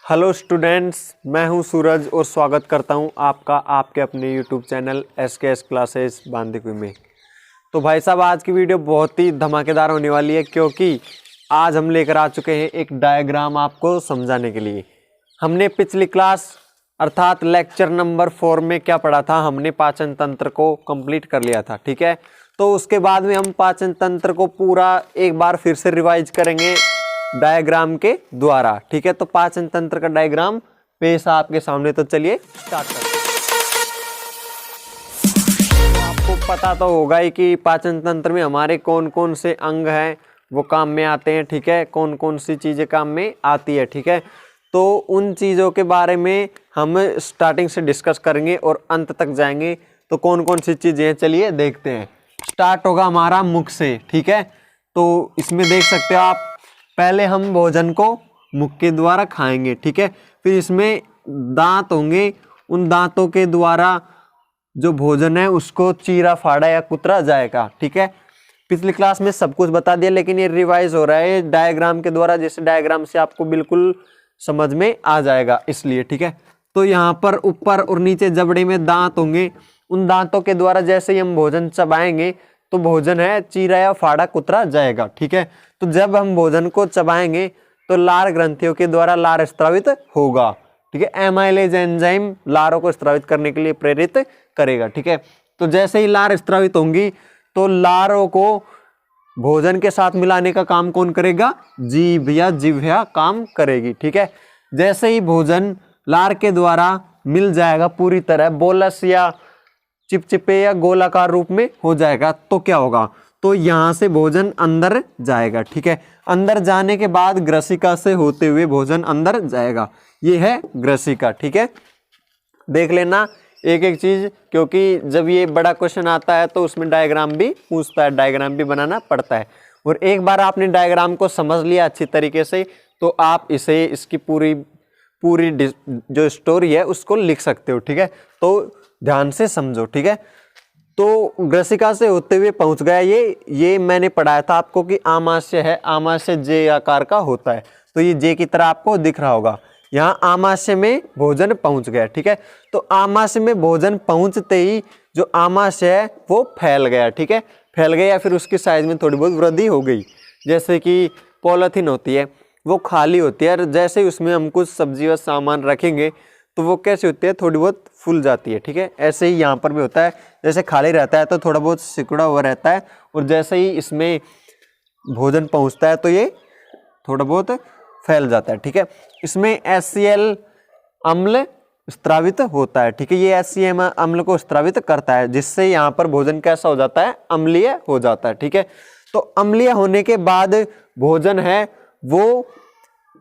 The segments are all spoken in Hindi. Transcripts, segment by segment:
हेलो स्टूडेंट्स, मैं हूं सूरज और स्वागत करता हूं आपका आपके अपने YouTube channel SKS classes Bandikui में। तो भाई साहब, आज की वीडियो बहुत ही धमाकेदार होने वाली है क्योंकि आज हम लेकर आ चुके हैं एक डायग्राम आपको समझाने के लिए। हमने पिछली क्लास अर्थात लेक्चर नंबर 4 में क्या पढ़ा था, हमने पाचन तंत्र को कंप्लीट कर लिया था। ठीक है, तो उसके बाद में हम पाचन तंत्र को पूरा एक बार फिर से रिवाइज करेंगे डायग्राम के द्वारा। ठीक है, तो पाचन तंत्र का डायग्राम पेश आपके सामने। तो चलिए स्टार्ट करते हैं। आपको पता तो होगा ही कि पाचन तंत्र में हमारे कौन कौन से अंग हैं वो काम में आते हैं। ठीक है, कौन कौन सी चीजें काम में आती है। ठीक है, तो उन चीजों के बारे में हम स्टार्टिंग से डिस्कस करेंगे और अंत तक जाएंगे। तो कौन कौन सी चीजें हैं, चलिए देखते हैं। स्टार्ट होगा हमारा मुख से। ठीक है, तो इसमें देख सकते हो आप, पहले हम भोजन को मुख के द्वारा खाएंगे। ठीक है, फिर इसमें दांत होंगे, उन दांतों के द्वारा जो भोजन है उसको चीरा फाड़ा या कुतरा जाएगा। ठीक है, पिछली क्लास में सब कुछ बता दिया, लेकिन ये रिवाइज हो रहा है डायग्राम के द्वारा, जिस डायग्राम से आपको बिल्कुल समझ में आ जाएगा इसलिए। ठीक है, तो यहाँ पर ऊपर और नीचे जबड़े में दांत होंगे, उन दांतों के द्वारा जैसे ही हम भोजन चबाएंगे तो भोजन है चीरा या फाड़ा कुतरा जाएगा। ठीक है, तो जब हम भोजन को चबाएंगे तो लार ग्रंथियों के द्वारा लार स्त्रावित होगा। ठीक है, एमाइलेज एंजाइम लारों को स्त्रावित करने के लिए प्रेरित करेगा। ठीक है, तो जैसे ही लार स्त्रावित होंगी तो लारों को भोजन के साथ मिलाने का काम कौन करेगा? जीभ या जिह्वा काम करेगी। ठीक है, जैसे ही भोजन लार के द्वारा मिल जाएगा पूरी तरह, बोलस या चिपचिपे या गोलाकार रूप में हो जाएगा, तो क्या होगा? तो यहाँ से भोजन अंदर जाएगा। ठीक है, अंदर जाने के बाद ग्रसिका से होते हुए भोजन अंदर जाएगा। ये है ग्रसिका। ठीक है, देख लेना एक एक चीज, क्योंकि जब ये बड़ा क्वेश्चन आता है तो उसमें डायग्राम भी पूछता है, डायग्राम भी बनाना पड़ता है। और एक बार आपने डायग्राम को समझ लिया अच्छी तरीके से तो आप इसे इसकी पूरी जो स्टोरी है उसको लिख सकते हो। ठीक है, तो ध्यान से समझो। ठीक है, तो ग्रसिका से होते हुए पहुंच गया ये मैंने पढ़ाया था आपको कि आमाशय है, आमाशय जे आकार का होता है, तो ये जे की तरह आपको दिख रहा होगा। यहाँ आमाशय में भोजन पहुंच गया। ठीक है, तो आमाशय में भोजन पहुंचते ही जो आमाशय है वो फैल गया। ठीक है, फैल गया, फिर उसकी साइज में थोड़ी बहुत वृद्धि हो गई। जैसे कि पॉलीथीन होती है वो खाली होती है, और जैसे ही उसमें हम कुछ सब्जी व सामान रखेंगे तो वो कैसे होती है, थोड़ी बहुत फूल जाती है। ठीक है, ऐसे ही यहाँ पर भी होता है, जैसे खाली रहता है तो थोड़ा बहुत सिकुड़ा हुआ रहता है, और जैसे ही इसमें भोजन पहुँचता है तो ये थोड़ा बहुत फैल जाता है। ठीक है, इसमें HCl अम्ल स्त्रावित होता है। ठीक है, ये HCl अम्ल को स्त्रावित करता है, जिससे यहाँ पर भोजन कैसा हो जाता है? अम्लीय हो जाता है। ठीक है, तो अम्लीय होने के बाद भोजन है वो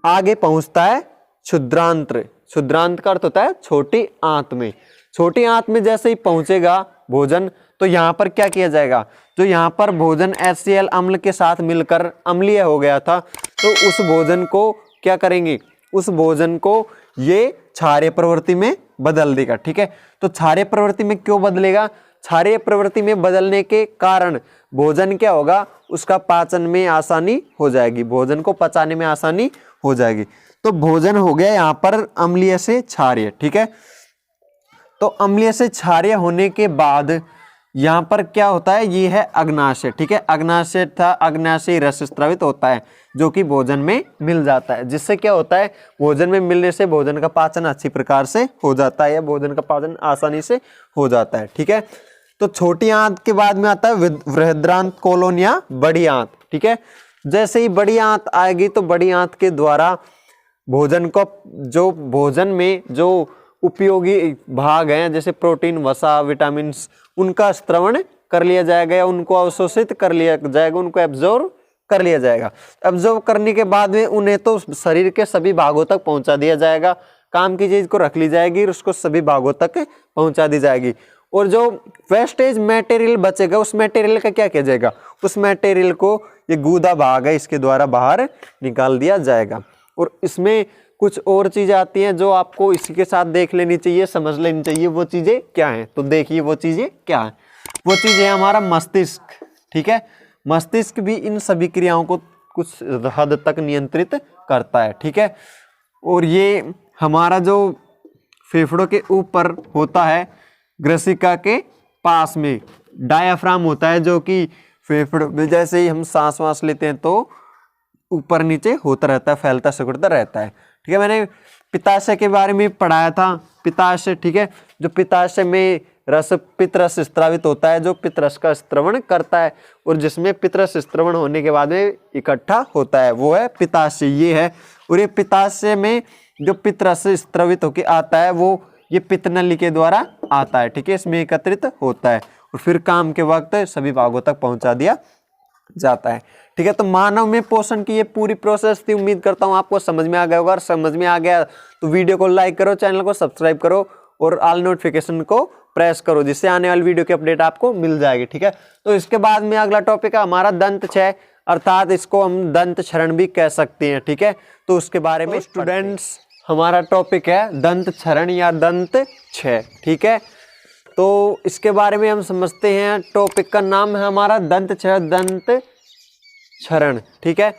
आगे पहुँचता है क्षुद्रांत्र। क्षुद्रांत का अर्थ होता है छोटी आंत में। छोटी आंत में जैसे ही पहुंचेगा भोजन तो यहाँ पर क्या किया जाएगा? जो यहाँ पर भोजन HCl अम्ल के साथ मिलकर अम्लीय हो गया था, तो उस भोजन को क्या करेंगे? उस भोजन को ये क्षारीय प्रवृत्ति में बदल देगा। ठीक है, तो क्षारीय प्रवृत्ति में क्यों बदलेगा? क्षारीय प्रवृत्ति में बदलने के कारण भोजन क्या होगा? उसका पाचन में आसानी हो जाएगी, भोजन को पचाने में आसानी हो जाएगी। तो भोजन हो गया यहाँ पर अम्लीय से क्षारीय। ठीक है, तो अम्लीय से क्षारीय होने के बाद यहाँ पर क्या होता है? ये है अग्नाशय। ठीक है, अग्नाशय था, अग्नाशय रस स्त्रावित होता है जो कि भोजन में मिल जाता है, जिससे क्या होता है? भोजन में मिलने से भोजन का पाचन अच्छी प्रकार से हो जाता है, या भोजन का पाचन आसानी से हो जाता है। ठीक है, तो छोटी आंत के बाद में आता है बृहद्रांत कोलोन या बड़ी आंत। ठीक है, जैसे ही बड़ी आंत आएगी तो बड़ी आंत के द्वारा भोजन को, जो भोजन में जो उपयोगी भाग हैं जैसे प्रोटीन, वसा, विटामिन, उनका स्त्रवण कर लिया जाएगा या उनको अवशोषित कर लिया जाएगा, उनको एब्जॉर्ब कर लिया जाएगा। एब्जॉर्ब करने के बाद में उन्हें तो शरीर के सभी भागों तक पहुंचा दिया जाएगा, काम की चीज को रख ली जाएगी और उसको सभी भागों तक पहुंचा दी जाएगी। और जो वेस्टेज मटेरियल बचेगा उस मटेरियल का क्या किया जाएगा? उस मटेरियल को, ये गूदा भाग है, इसके द्वारा बाहर निकाल दिया जाएगा। और इसमें कुछ और चीजें आती हैं जो आपको इसी के साथ देख लेनी चाहिए, समझ लेनी चाहिए। वो चीजें क्या हैं? तो देखिए वो चीजें क्या हैं। वो चीजें है हमारा मस्तिष्क। ठीक है, मस्तिष्क भी इन सभी क्रियाओं को कुछ हद तक नियंत्रित करता है। ठीक है, और ये हमारा जो फेफड़ों के ऊपर होता है, ग्रसिका के पास में डायाफ्राम होता है, जो कि फेफड़ों में जैसे ही हम सांस वास लेते हैं तो ऊपर नीचे होता रहता है, फैलता सिकुड़ता रहता है। ठीक है, मैंने पित्ताशय के बारे में पढ़ाया था। पित्ताशय, ठीक है, जो पित्ताशय में रस पित्तरस स्त्रावित होता है, जो पित्तरस का स्त्रवण करता है और जिसमें पित्तरस स्त्रवण होने के बाद में इकट्ठा होता है, वो है पित्ताशय। ये है, और ये पित्ताशय में जो पित्तरस स्त्रवित होकर आता है वो ये पित्तनली के द्वारा आता है। ठीक है, इसमें एकत्रित होता है और फिर काम के वक्त सभी भागों तक पहुंचा दिया जाता है। ठीक है, तो मानव में पोषण की ये पूरी प्रोसेस थी। उम्मीद करता हूँ आपको समझ में आ गया होगा। और समझ में आ गया तो वीडियो को लाइक करो, चैनल को सब्सक्राइब करो और ऑल नोटिफिकेशन को प्रेस करो, जिससे आने वाली वीडियो की अपडेट आपको मिल जाएगी। ठीक है, तो इसके बाद में अगला टॉपिक है हमारा दंत क्षय, अर्थात इसको हम दंत क्षरण भी कह सकते हैं। ठीक है, तो उसके बारे में स्टूडेंट्स हमारा टॉपिक है दंत क्षरण या दंत क्षय। ठीक है, तो इसके बारे में हम समझते हैं। टॉपिक का नाम है हमारा दंत क्षय, दंत क्षरण। ठीक है,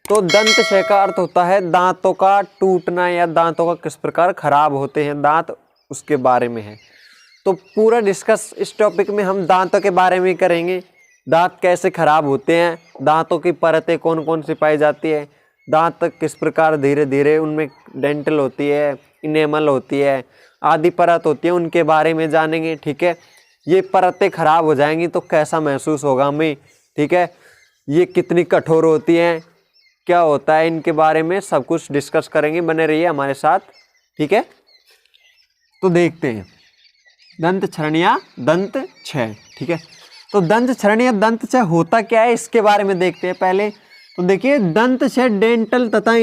तो दंत क्षय का अर्थ होता है दांतों का टूटना या दांतों का किस प्रकार खराब होते हैं दांत, उसके बारे में है। तो पूरा डिस्कस इस टॉपिक में हम दांतों के बारे में करेंगे। दांत कैसे खराब होते हैं, दांतों की परतें कौन कौन सी पाई जाती है, दांत किस प्रकार धीरे धीरे उनमें डेंटल होती है, इनेमल होती है, आदि परत होती है, उनके बारे में जानेंगे। ठीक है, ये परतें खराब हो जाएंगी तो कैसा महसूस होगा हमें। ठीक है, ये कितनी कठोर होती हैं, क्या होता है, इनके बारे में सब कुछ डिस्कस करेंगे। बने रहिए हमारे साथ। ठीक है, तो देखते हैं दंत क्षरण या दंत क्षय। ठीक है, तो दंत क्षरण या दंत क्षय होता क्या है, इसके बारे में देखते हैं पहले। तो देखिए, दंत क्षय डेंटल तथा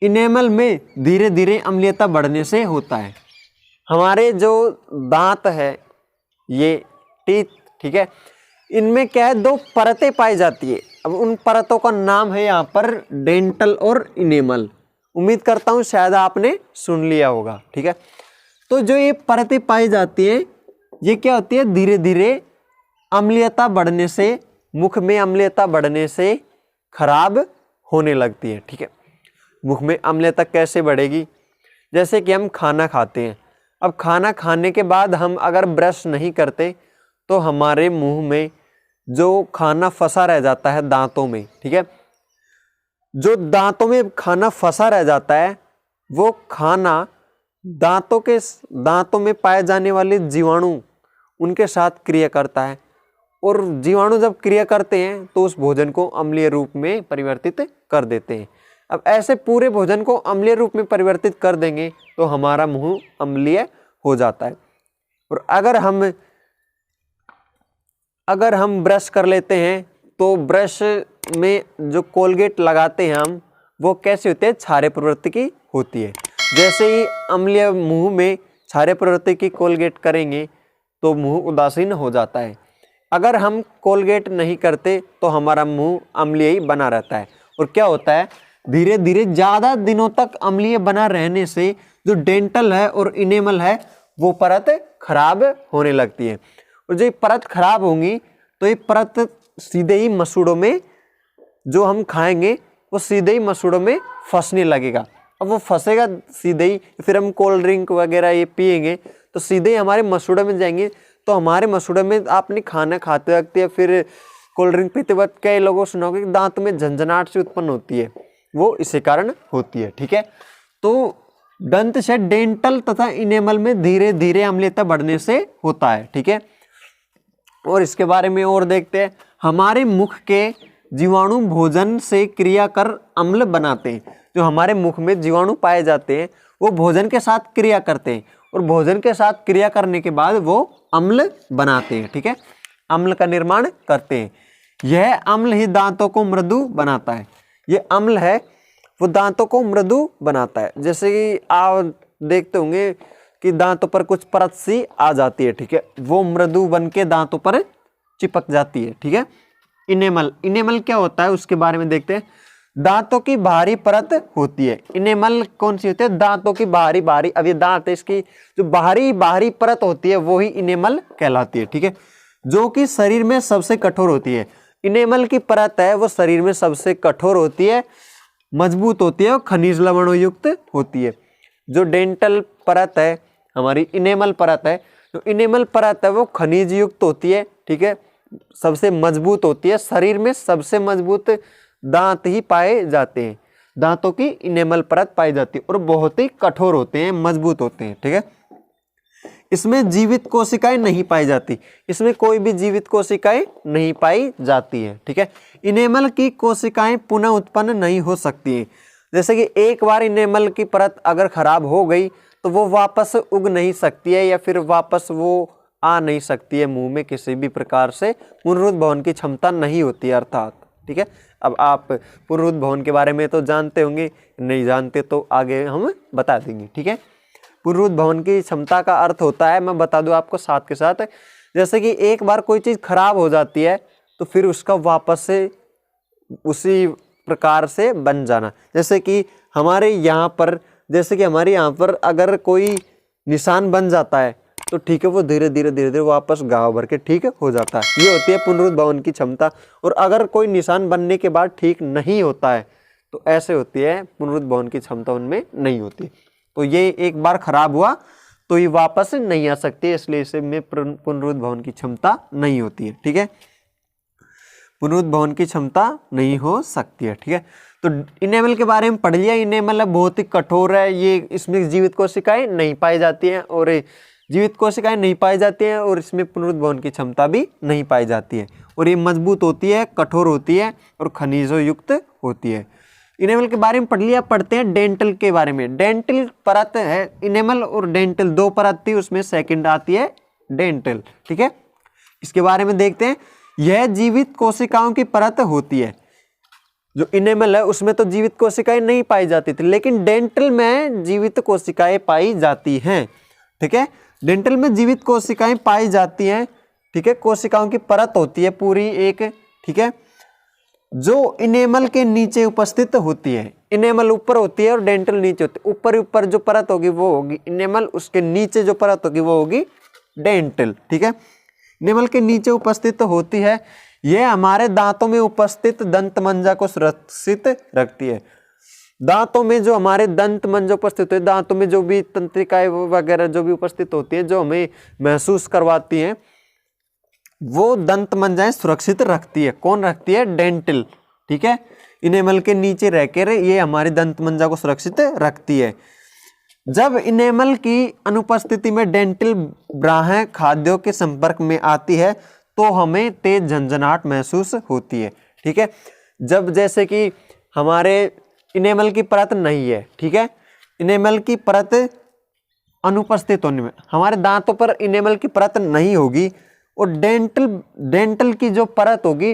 इनेमल में धीरे धीरे अम्लीयता बढ़ने से होता है। हमारे जो दांत है, ये टीथ, ठीक है, इनमें क्या है, दो परतें पाई जाती है। अब उन परतों का नाम है यहाँ पर डेंटल और इनेमल। उम्मीद करता हूँ शायद आपने सुन लिया होगा। ठीक है, तो जो ये परतें पाई जाती है, ये क्या होती है, धीरे धीरे अम्लीयता बढ़ने से, मुख में अम्लीयता बढ़ने से खराब होने लगती है। ठीक है, मुख में अम्लीयता कैसे बढ़ेगी, जैसे कि हम खाना खाते हैं। अब खाना खाने के बाद हम अगर ब्रश नहीं करते तो हमारे मुंह में जो खाना फंसा रह जाता है दांतों में, ठीक है, जो दांतों में खाना फंसा रह जाता है, वो खाना दांतों में पाए जाने वाले जीवाणु उनके साथ क्रिया करता है, और जीवाणु जब क्रिया करते हैं तो उस भोजन को अम्लीय रूप में परिवर्तित कर देते हैं। अब ऐसे पूरे भोजन को अम्लीय रूप में परिवर्तित कर देंगे तो हमारा मुंह अम्लीय हो जाता है। और अगर हम ब्रश कर लेते हैं तो ब्रश में जो कोलगेट लगाते हैं हम, वो कैसे होते हैं, क्षारीय प्रवृत्ति की होती है। जैसे ही अम्लीय मुंह में क्षारीय प्रवृत्ति की कोलगेट करेंगे तो मुंह उदासीन हो जाता है। अगर हम कोलगेट नहीं करते तो हमारा मुंह अम्लीय ही बना रहता है। और क्या होता है, धीरे धीरे ज़्यादा दिनों तक अम्लीय बना रहने से जो डेंटल है और इनेमल है वो परत खराब होने लगती है। और जो ये परत खराब होंगी तो ये परत सीधे ही मसूड़ों में, जो हम खाएंगे वो सीधे ही मसूड़ों में फंसने लगेगा। अब वो फंसेगा सीधे ही, फिर हम कोल्ड ड्रिंक वगैरह ये पिएंगे तो सीधे ही हमारे मसूड़ों में जाएंगे। तो हमारे मसूड़ों में आपने खाना खाते वक्त या फिर कोल्ड ड्रिंक पीते वक्त कई लोगों को सुना होगा कि दांत में झंझनाहट से उत्पन्न होती है, वो इसी कारण होती है। ठीक है, तो दंत क्षय डेंटल तथा इनेमल में धीरे धीरे अम्लीयता बढ़ने से होता है। ठीक है, और इसके बारे में और देखते हैं। हमारे मुख के जीवाणु भोजन से क्रिया कर अम्ल बनाते हैं। जो हमारे मुख में जीवाणु पाए जाते हैं वो भोजन के साथ क्रिया करते हैं, और भोजन के साथ क्रिया करने के बाद वो अम्ल बनाते हैं। ठीक है, अम्ल का निर्माण करते हैं। यह अम्ल ही दांतों को मृदु बनाता है। ये अम्ल है वो दांतों को मृदु बनाता है। जैसे कि आप देखते होंगे कि दांतों पर कुछ परत सी आ जाती है, ठीक है, वो मृदु बन के दांतों पर चिपक जाती है। ठीक है, इनेमल क्या होता है उसके बारे में देखते हैं। दांतों की बाहरी परत होती है। इनेमल कौन सी होती है, दांतों की बाहरी, अब ये दांत है, इसकी जो बाहरी परत होती है वो ही इनेमल कहलाती है। ठीक है, जो कि शरीर में सबसे कठोर होती है। इनेमल की परत है वो शरीर में सबसे कठोर होती है, मजबूत होती है और खनिज लवणों युक्त होती है। जो डेंटल परत है, हमारी इनेमल परत है, जो इनेमल परत है वो खनिज युक्त होती है, ठीक है, सबसे मजबूत होती है। शरीर में सबसे मजबूत दांत ही पाए जाते हैं, दांतों की इनेमल परत पाई जाती है और बहुत ही कठोर होते हैं, मजबूत होते हैं, ठीक है। इसमें जीवित कोशिकाएं नहीं पाई जाती, इसमें कोई भी जीवित कोशिकाएं नहीं पाई जाती है, ठीक है। इनेमल की कोशिकाएं पुनः उत्पन्न नहीं हो सकती हैं। जैसे कि एक बार इनेमल की परत अगर खराब हो गई तो वो वापस उग नहीं सकती है या फिर वापस वो आ नहीं सकती है मुंह में, किसी भी प्रकार से पुनरुद्भवन की क्षमता नहीं होती है अर्थात, ठीक है। अब आप पुनरुद्भवन के बारे में तो जानते होंगे, नहीं जानते तो आगे हम बता देंगे, ठीक है। पुनरुद्भवन की क्षमता का अर्थ होता है, मैं बता दूं आपको साथ के साथ, जैसे कि एक बार कोई चीज़ खराब हो जाती है तो फिर उसका वापस से उसी प्रकार से बन जाना। जैसे कि हमारे यहाँ पर, जैसे कि हमारे यहाँ पर अगर कोई निशान बन जाता है तो ठीक है, वो धीरे धीरे वापस घाव भर के ठीक हो जाता है। ये होती है पुनरुद्भवन की क्षमता। और अगर कोई निशान बनने के बाद ठीक नहीं होता है तो ऐसे होती है पुनरुद्भवन की क्षमता उनमें नहीं होती। तो ये एक बार खराब हुआ तो ये वापस नहीं आ सकती, इसलिए इसे में पुनरुद्भवन की क्षमता नहीं होती है, ठीक है। पुनरुद्भवन की क्षमता नहीं हो सकती है, ठीक है। तो इनेमल के बारे में पढ़ लिया। इनेमल बहुत ही कठोर है, ये इसमें जीवित कोशिकाएं नहीं पाई जाती हैं और जीवित कोशिकाएं नहीं पाई जाती हैं और इसमें पुनरुद्भवन की क्षमता भी नहीं पाई जाती है। और ये मजबूत होती है, कठोर होती है और खनिजों युक्त होती है। इनेमल के बारे में पढ़ लिया। पढ़ते हैं डेंटल के बारे में। डेंटल परत है, इनेमल और डेंटल दो परत थी, उसमें सेकंड आती है डेंटल, ठीक है। इसके बारे में देखते हैं। यह जीवित कोशिकाओं की परत होती है। जो इनेमल है उसमें तो जीवित कोशिकाएं नहीं पाई जाती थी, लेकिन डेंटल में जीवित कोशिकाएं पाई जाती हैं, ठीक है। डेंटल में जीवित कोशिकाएं पाई जाती हैं, ठीक है। कोशिकाओं की परत होती है पूरी एक, ठीक है, जो इनेमल के नीचे उपस्थित होती है। इनेमल ऊपर होती है और डेंटल नीचे होती है। ऊपर जो परत होगी वो होगी इनेमल, उसके नीचे जो परत होगी वो होगी डेंटल, ठीक है। इनेमल के नीचे उपस्थित होती है। यह हमारे दांतों में उपस्थित दंत मंजा को सुरक्षित रखती है। दांतों में जो हमारे दंत मंजा उपस्थित है, दांतों में जो भी तंत्रिकाएं वगैरह जो भी उपस्थित होती है, जो हमें महसूस करवाती हैं, वो दंत मंजाएं सुरक्षित रखती है। कौन रखती है? डेंटल, ठीक है। इनेमल के नीचे रहकर ये हमारी दंत मंजा को सुरक्षित रखती है। जब इनेमल की अनुपस्थिति में डेंटल ब्राहें खाद्यों के संपर्क में आती है तो हमें तेज झंझनाहट महसूस होती है, ठीक है। जब जैसे कि हमारे इनेमल की परत नहीं है, ठीक है, इनेमल की परत अनुपस्थित होने में हमारे दांतों पर इनेमल की परत नहीं होगी और डेंटल की जो परत होगी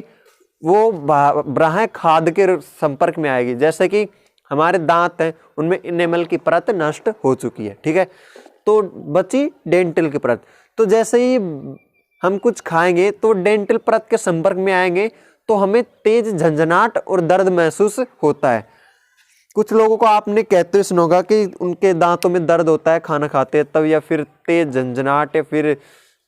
वो ब्राहें खाद्य के संपर्क में आएगी। जैसे कि हमारे दांत हैं उनमें इनेमल की परत नष्ट हो चुकी है, ठीक है, तो बची डेंटल की परत। तो जैसे ही हम कुछ खाएंगे तो डेंटल परत के संपर्क में आएंगे तो हमें तेज झंझनाहट और दर्द महसूस होता है। कुछ लोगों को आपने कहते सुना होगा कि उनके दांतों में दर्द होता है खाना खाते तब, या फिर तेज झंझनाहट या फिर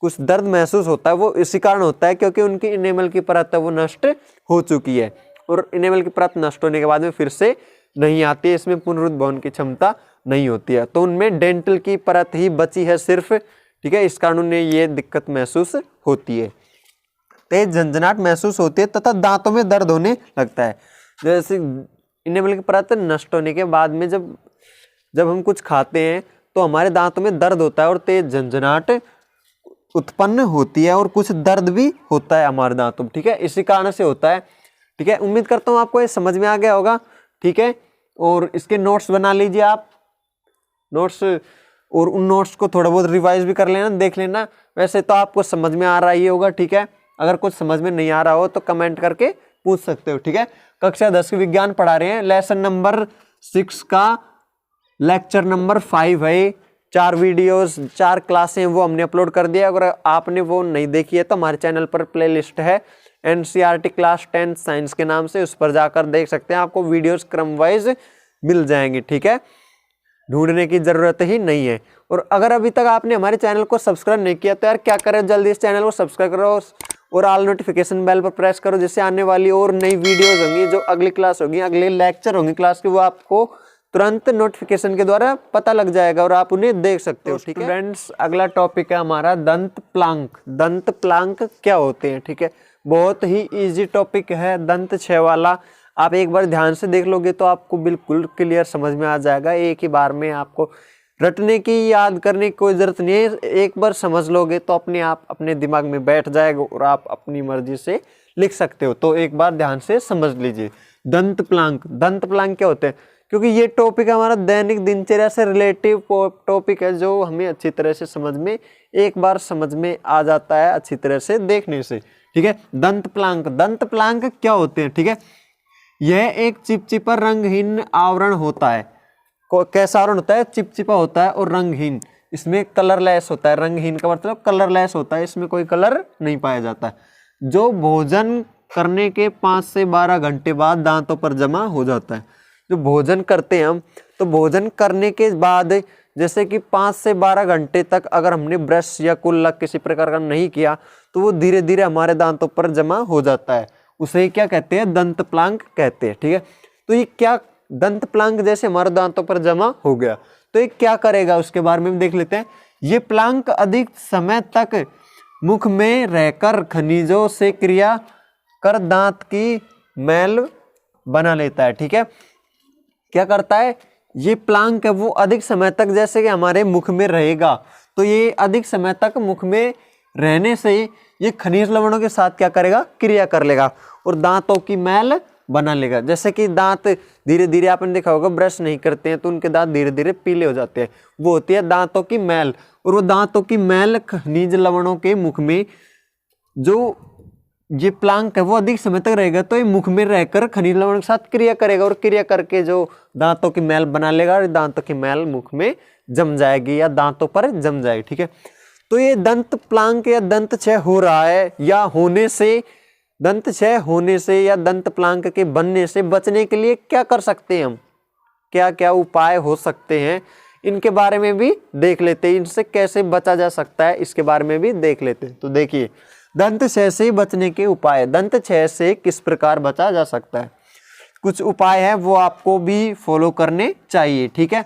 कुछ दर्द महसूस होता है। वो इसी कारण होता है क्योंकि उनकी इनेमल की परत है वो नष्ट हो चुकी है और इनेमल की परत नष्ट होने के बाद में फिर से नहीं आती है, इसमें पुनरुद्भवन की क्षमता नहीं होती है। तो उनमें डेंटल की परत ही बची है सिर्फ, ठीक है, इस कारण उन्हें ये दिक्कत महसूस होती है, तेज झंझनाहट महसूस होती है तथा दांतों में दर्द होने लगता है। जैसे इनेमल की परत नष्ट होने के बाद में जब हम कुछ खाते हैं तो हमारे दांतों में दर्द होता है और तेज झंझनाहट उत्पन्न होती है और कुछ दर्द भी होता है हमारे दांतों में, ठीक है, इसी कारण से होता है, ठीक है। उम्मीद करता हूँ आपको ये समझ में आ गया होगा, ठीक है। और इसके नोट्स बना लीजिए आप, नोट्स, और उन नोट्स को थोड़ा बहुत रिवाइज भी कर लेना, देख लेना। वैसे तो आपको समझ में आ रहा ही होगा, ठीक है। अगर कुछ समझ में नहीं आ रहा हो तो कमेंट करके पूछ सकते हो, ठीक है। कक्षा 10 विज्ञान पढ़ा रहे हैं, लेसन नंबर 6 का लेक्चर नंबर 5 है। 4 वीडियोस 4 क्लासें वो हमने अपलोड कर दिया। अगर आपने वो नहीं देखी है तो हमारे चैनल पर प्लेलिस्ट है NCERT क्लास 10 साइंस के नाम से, उस पर जाकर देख सकते हैं। आपको वीडियोस क्रम वाइज मिल जाएंगे, ठीक है, ढूंढने की जरूरत ही नहीं है। और अगर अभी तक आपने हमारे चैनल को सब्सक्राइब नहीं किया तो यार क्या करें, जल्दी इस चैनल को सब्सक्राइब करो और ऑल नोटिफिकेशन बेल पर प्रेस करो, जिससे आने वाली और नई वीडियोस होंगी, जो अगली क्लास होगी, अगले लेक्चर होंगे क्लास के, वो आपको तुरंत नोटिफिकेशन के द्वारा पता लग जाएगा और आप उन्हें देख सकते हो। ठीक है फ्रेंड्स, अगला टॉपिक है हमारा दंत प्लांक। दंत प्लांक क्या होते हैं? ठीक है, बहुत ही इजी टॉपिक है, दंत छह वाला। आप एक बार ध्यान से देख लोगे तो आपको बिल्कुल क्लियर समझ में आ जाएगा। एक ही बार में आपको रटने की, याद करने की कोई जरूरत नहीं है। एक बार समझ लोगे तो अपने आप अपने दिमाग में बैठ जाएगा और आप अपनी मर्जी से लिख सकते हो। तो एक बार ध्यान से समझ लीजिए दंत प्लांक। दंत प्लांक क्या होते हैं? क्योंकि ये टॉपिक हमारा दैनिक दिनचर्या से रिलेटिव टॉपिक है, जो हमें अच्छी तरह से समझ में, एक बार समझ में आ जाता है अच्छी तरह से देखने से। ठीक है, दंत प्लांक। दंत प्लांक क्या होते हैं? ठीक है, यह एक चिपचिपा रंगहीन आवरण होता है। कैसा आवरण होता है? चिपचिपा होता है और रंगहीन। इसमें कलरलेस होता है। रंगहीन का मतलब कलरलेस होता है, इसमें कोई कलर नहीं पाया जाता, जो भोजन करने के 5 से 12 घंटे बाद दांतों पर जमा हो जाता है। जो भोजन करते हैं हम, तो भोजन करने के बाद जैसे कि 5 से 12 घंटे तक अगर हमने ब्रश या कुल्ला किसी प्रकार का नहीं किया, तो वो धीरे धीरे हमारे दांतों पर जमा हो जाता है। उसे क्या कहते हैं? दंत प्लांक कहते हैं। ठीक है, तो ये क्या दंत प्लांक जैसे हमारे दांतों पर जमा हो गया तो ये क्या करेगा, उसके बारे में देख लेते हैं। ये प्लांक अधिक समय तक मुख में रहकर खनिजों से क्रिया कर दांत की मैल बना लेता है। ठीक है, क्या करता है? ये प्लांक है वो अधिक समय तक जैसे कि हमारे मुख में रहेगा, तो ये अधिक समय तक मुख में रहने से ये खनिज लवणों के साथ क्या करेगा? क्रिया कर लेगा और दांतों की मैल बना लेगा। जैसे कि दांत धीरे धीरे, आपने देखा होगा ब्रश नहीं करते हैं तो उनके दांत धीरे धीरे पीले हो जाते हैं, वो होती है दांतों की मैल। और वो दांतों की मैल खनिज लवणों के मुख में, जो ये प्लांक है वो अधिक समय तक रहेगा, तो ये मुख में रहकर खनिज लवण के साथ क्रिया करेगा और क्रिया करके जो दांतों की मैल बना लेगा और दांतों की मैल मुख में जम जाएगी या दांतों पर जम जाएगी। ठीक है, तो ये दंत प्लांक या दंत क्षय हो रहा है या होने से, दंत क्षय होने से या दंत प्लांक के बनने से बचने के लिए क्या कर सकते हैं हम? क्या क्या उपाय हो सकते हैं, इनके बारे में भी देख लेते हैं। इनसे कैसे बचा जा सकता है इसके बारे में भी देख लेते हैं। तो देखिए, दंत क्षय से बचने के उपाय। दंत क्षय से किस प्रकार बचा जा सकता है? कुछ उपाय है वो आपको भी फॉलो करने चाहिए। ठीक है,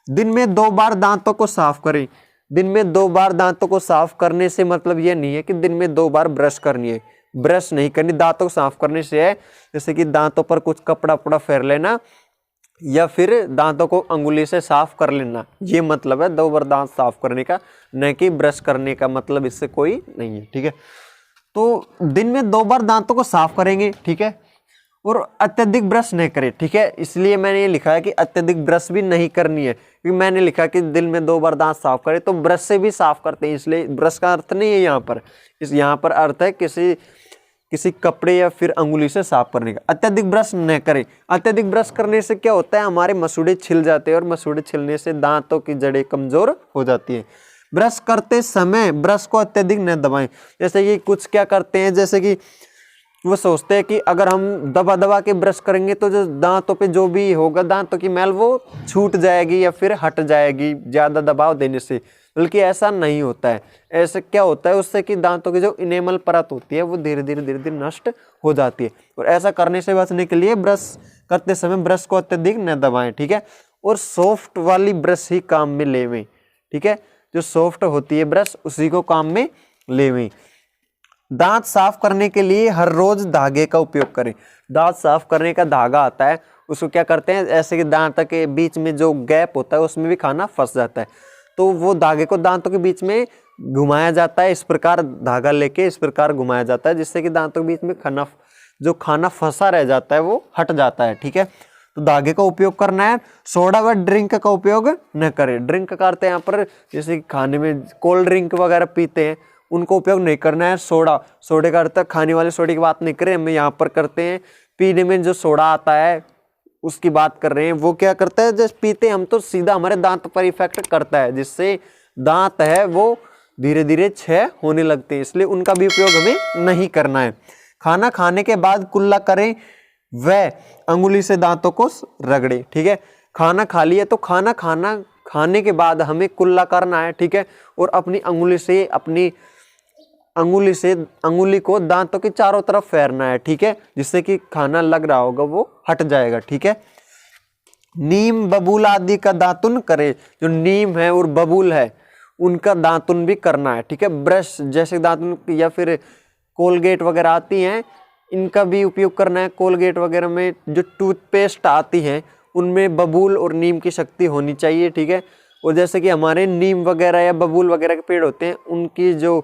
दिन में 2 बार दांतों को साफ करें। दिन में 2 बार दांतों को साफ करने से मतलब ये नहीं है कि दिन में 2 बार ब्रश करनी है, ब्रश नहीं करनी। दांतों को साफ करने से है जैसे कि दांतों पर कुछ कपड़ा वपड़ा फेर लेना या फिर दांतों को अंगुली से साफ कर लेना, ये मतलब है 2 बार दांत साफ करने का, न कि ब्रश करने का मतलब इससे कोई नहीं है। ठीक है, तो दिन में 2 बार दांतों को साफ करेंगे। ठीक है, और अत्यधिक ब्रश नहीं करें। ठीक है, इसलिए मैंने ये लिखा है कि अत्यधिक ब्रश भी नहीं करनी है, क्योंकि मैंने लिखा कि दिन में 2 बार दांत साफ करें, तो ब्रश से भी साफ करते हैं, इसलिए ब्रश का अर्थ नहीं है यहाँ पर। यहाँ पर अर्थ है किसी कपड़े या फिर अंगुली से साफ करने का। अत्यधिक ब्रश न करें। अत्यधिक ब्रश करने से क्या होता है? हमारे मसूड़े छिल जाते हैं और मसूड़े छिलने से दांतों की जड़ें कमजोर हो जाती है। ब्रश करते समय ब्रश को अत्यधिक न दबाएं। जैसे कि कुछ क्या करते हैं, जैसे कि वो सोचते हैं कि अगर हम दबा दबा के ब्रश करेंगे तो जो दांतों पे जो भी होगा, दांतों की मैल वो छूट जाएगी या फिर हट जाएगी ज़्यादा दबाव देने से, बल्कि ऐसा नहीं होता है। ऐसे क्या होता है उससे कि दांतों की जो इनेमल परत होती है वो धीरे धीरे नष्ट हो जाती है। और ऐसा करने से बचने के लिए ब्रश करते समय ब्रश को अत्यधिक न दबाएं। ठीक है, और सॉफ्ट वाली ब्रश ही काम में लेवें। ठीक है, जो सॉफ्ट होती है ब्रश उसी को काम में लेवें। दांत साफ करने के लिए हर रोज धागे का उपयोग करें। दांत साफ करने का धागा आता है, उसको क्या करते हैं, ऐसे कि दांत के बीच में जो गैप होता है उसमें भी खाना फंस जाता है, तो वो धागे को दांतों के बीच में घुमाया जाता है। इस प्रकार धागा लेके इस प्रकार घुमाया जाता है, जिससे कि दांतों के बीच में खाना फंसा रह जाता है वो हट जाता है। ठीक है, तो धागे का उपयोग करना है। सोडा व ड्रिंक का उपयोग न करें। ड्रिंक करते हैं यहाँ पर, जैसे खाने में कोल्ड ड्रिंक वगैरह पीते हैं, उनको उपयोग नहीं करना है। सोडे का अर्थ खाने वाले सोडे की बात नहीं करें, हम यहाँ पर करते हैं पीने में जो सोडा आता है उसकी बात कर रहे हैं। वो क्या करता है, जब पीते हैं हम तो सीधा हमारे दांत पर इफेक्ट करता है, जिससे दांत है वो धीरे धीरे क्षय होने लगते हैं, इसलिए उनका भी उपयोग हमें नहीं करना है। खाना खाने के बाद कुल्ला करें व अंगुली से दांतों को रगड़े। ठीक है, खाना खा लिया तो खाने के बाद हमें कुल्ला करना है। ठीक है, और अपनी अंगुली से अपनी अंगुली को दांतों के चारों तरफ फेरना है, ठीक है, जिससे कि खाना लग रहा होगा वो हट जाएगा, ठीक है। नीम बबूल आदि का दातुन करे, जो नीम है और बबूल है उनका दातुन भी करना है, ठीक है। ब्रश जैसे दातुन या फिर कोलगेट वगैरह आती हैं, इनका भी उपयोग करना है। कोलगेट वगैरह में जो टूथपेस्ट आती हैं उनमें बबूल और नीम की शक्ति होनी चाहिए, ठीक है। और जैसे कि हमारे नीम वगैरह या बबूल वगैरह के पेड़ होते हैं, उनकी जो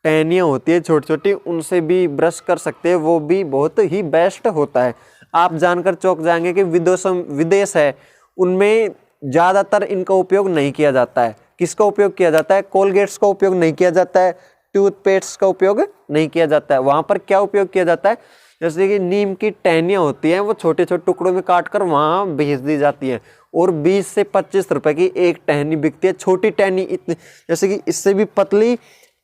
टहनियाँ होती है छोटी छोटी, उनसे भी ब्रश कर सकते हैं, वो भी बहुत ही बेस्ट होता है। आप जानकर चौंक जाएंगे कि विदेश है उनमें ज़्यादातर इनका उपयोग नहीं किया जाता है। किसका उपयोग किया जाता है? कोलगेट्स का उपयोग नहीं किया जाता है, टूथपेस्ट का उपयोग नहीं किया जाता है। वहाँ पर क्या उपयोग किया जाता है? जैसे कि नीम की टहनियाँ होती हैं, वो छोटे छोटे टुकड़ों में काट कर वहाँ भेज दी जाती हैं और 20 से 25 रुपए की एक टहनी बिकती है। छोटी टहनी इतनी, जैसे कि इससे भी पतली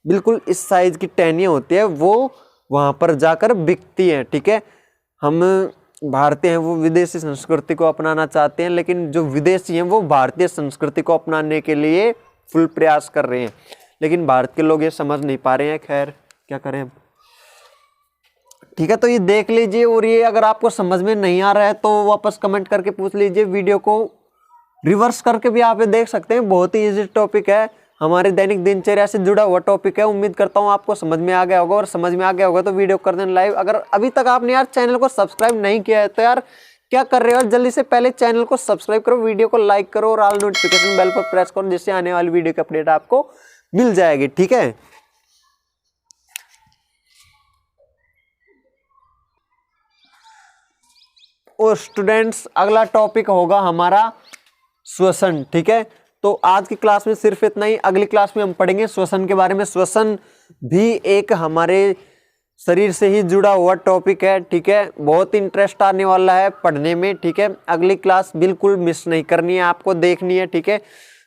बिल्कुल इस साइज की टहनियाँ होती है, वो वहाँ पर जाकर बिकती हैं, ठीक है। हम भारतीय हैं वो विदेशी संस्कृति को अपनाना चाहते हैं, लेकिन जो विदेशी हैं वो भारतीय संस्कृति को अपनाने के लिए फुल प्रयास कर रहे हैं, लेकिन भारत के लोग ये समझ नहीं पा रहे हैं। खैर क्या करें हम, ठीक है। तो ये देख लीजिए, और ये अगर आपको समझ में नहीं आ रहा है तो वापस कमेंट करके पूछ लीजिए। वीडियो को रिवर्स करके भी आप ये देख सकते हैं, बहुत ही इजी टॉपिक है, हमारे दैनिक दिनचर्या से जुड़ा हुआ टॉपिक है। उम्मीद करता हूँ आपको समझ में आ गया होगा, और समझ में आ गया होगा तो वीडियो कर देना लाइव। अगर अभी तक आपने यार चैनल को सब्सक्राइब नहीं किया है तो यार क्या कर रहे हो यार, जल्दी से पहले चैनल को सब्सक्राइब करो, वीडियो को लाइक करो और ऑल नोटिफिकेशन बेल पर प्रेस करो, जिससे आने वाली वीडियो की अपडेट आपको मिल जाएगी, ठीक है। और स्टूडेंट्स, अगला टॉपिक होगा हमारा श्वसन, ठीक है। तो आज की क्लास में सिर्फ इतना ही, अगली क्लास में हम पढ़ेंगे श्वसन के बारे में। श्वसन भी एक हमारे शरीर से ही जुड़ा हुआ टॉपिक है, ठीक है। बहुत इंटरेस्ट आने वाला है पढ़ने में, ठीक है। अगली क्लास बिल्कुल मिस नहीं करनी है, आपको देखनी है, ठीक है।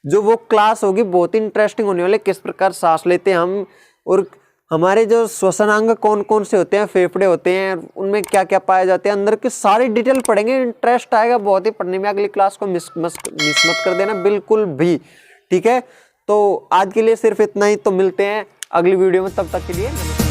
जो वो क्लास होगी बहुत ही इंटरेस्टिंग होने वाली, किस प्रकार सांस लेते हैं हम, और हमारे जो श्वसन अंग कौन कौन से होते हैं, फेफड़े होते हैं, उनमें क्या क्या पाए जाते हैं, अंदर की सारी डिटेल पढ़ेंगे। इंटरेस्ट आएगा बहुत ही पढ़ने में। अगली क्लास को मिस मत कर देना बिल्कुल भी, ठीक है। तो आज के लिए सिर्फ इतना ही, तो मिलते हैं अगली वीडियो में, तब तक के लिए नमस्कार।